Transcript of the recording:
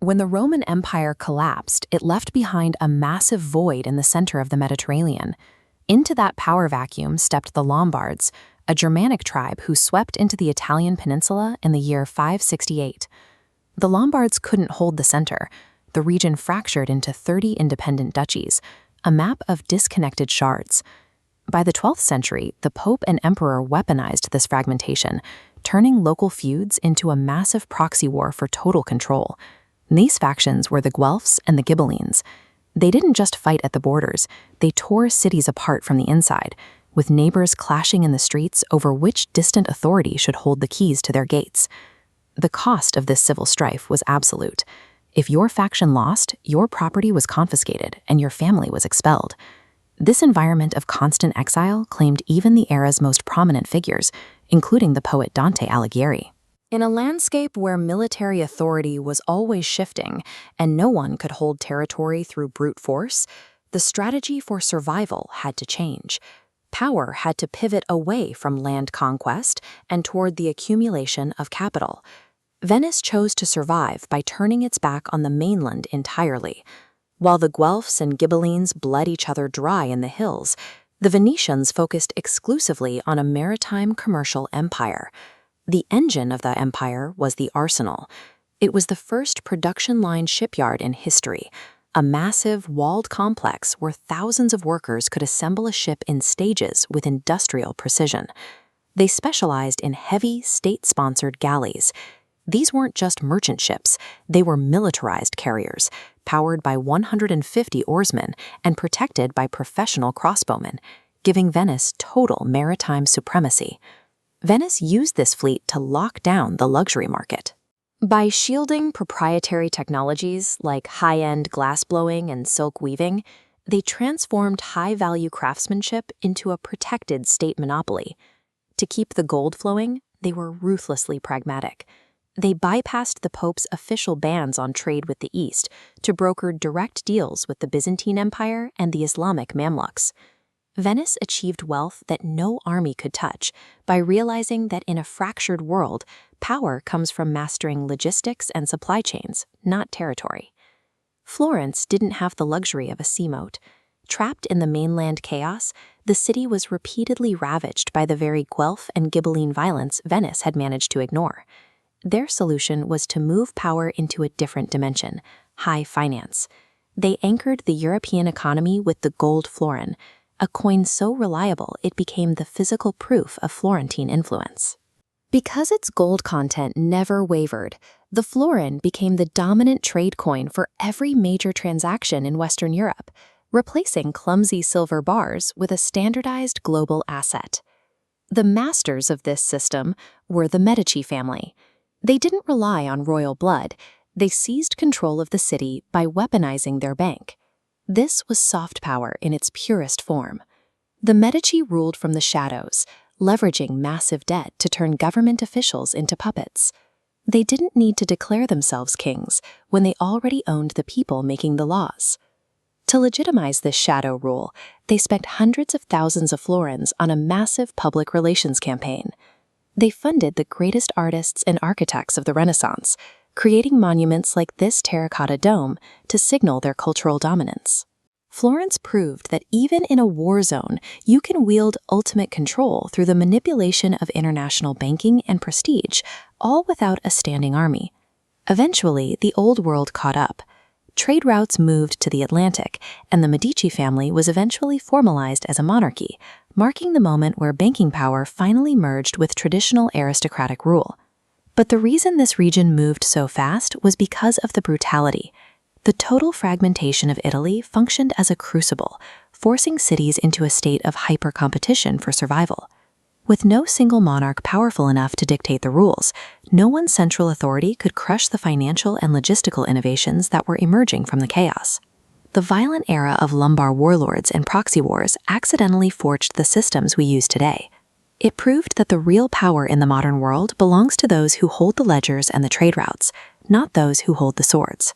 When the Roman Empire collapsed, it left behind a massive void in the center of the Mediterranean. Into that power vacuum stepped the Lombards, a Germanic tribe who swept into the Italian Peninsula in the year 568. The Lombards couldn't hold the center. The region fractured into 30 independent duchies, a map of disconnected shards. By the 12th century, the Pope and Emperor weaponized this fragmentation, turning local feuds into a massive proxy war for total control. These factions were the Guelphs and the Ghibellines. They didn't just fight at the borders, they tore cities apart from the inside, with neighbors clashing in the streets over which distant authority should hold the keys to their gates. The cost of this civil strife was absolute. If your faction lost, your property was confiscated and your family was expelled. This environment of constant exile claimed even the era's most prominent figures, including the poet Dante Alighieri. In a landscape where military authority was always shifting and no one could hold territory through brute force, the strategy for survival had to change. Power had to pivot away from land conquest and toward the accumulation of capital. Venice chose to survive by turning its back on the mainland entirely. While the Guelphs and Ghibellines bled each other dry in the hills, the Venetians focused exclusively on a maritime commercial empire. The engine of the empire was the arsenal. It was the first production-line shipyard in history, a massive, walled complex where thousands of workers could assemble a ship in stages with industrial precision. They specialized in heavy, state-sponsored galleys. These weren't just merchant ships, they were militarized carriers, powered by 150 oarsmen and protected by professional crossbowmen, giving Venice total maritime supremacy. Venice used this fleet to lock down the luxury market. By shielding proprietary technologies like high-end glassblowing and silk weaving, they transformed high-value craftsmanship into a protected state monopoly. To keep the gold flowing, they were ruthlessly pragmatic. They bypassed the Pope's official bans on trade with the East to broker direct deals with the Byzantine Empire and the Islamic Mamluks. Venice achieved wealth that no army could touch by realizing that in a fractured world, power comes from mastering logistics and supply chains, not territory. Florence didn't have the luxury of a sea moat. Trapped in the mainland chaos, the city was repeatedly ravaged by the very Guelph and Ghibelline violence Venice had managed to ignore. Their solution was to move power into a different dimension, high finance. They anchored the European economy with the gold florin, a coin so reliable it became the physical proof of Florentine influence. Because its gold content never wavered, the florin became the dominant trade coin for every major transaction in Western Europe, replacing clumsy silver bars with a standardized global asset. The masters of this system were the Medici family. They didn't rely on royal blood. They seized control of the city by weaponizing their bank. This was soft power in its purest form. The Medici ruled from the shadows, leveraging massive debt to turn government officials into puppets. They didn't need to declare themselves kings when they already owned the people making the laws. To legitimize this shadow rule, they spent hundreds of thousands of florins on a massive public relations campaign. They funded the greatest artists and architects of the Renaissance, creating monuments like this terracotta dome to signal their cultural dominance. Florence proved that even in a war zone, you can wield ultimate control through the manipulation of international banking and prestige, all without a standing army. Eventually, the old world caught up. Trade routes moved to the Atlantic, and the Medici family was eventually formalized as a monarchy, marking the moment where banking power finally merged with traditional aristocratic rule. But the reason this region moved so fast was because of the brutality. The total fragmentation of Italy functioned as a crucible, forcing cities into a state of hyper-competition for survival. With no single monarch powerful enough to dictate the rules, no one central authority could crush the financial and logistical innovations that were emerging from the chaos. The violent era of Lombard warlords and proxy wars accidentally forged the systems we use today. It proved that the real power in the modern world belongs to those who hold the ledgers and the trade routes, not those who hold the swords.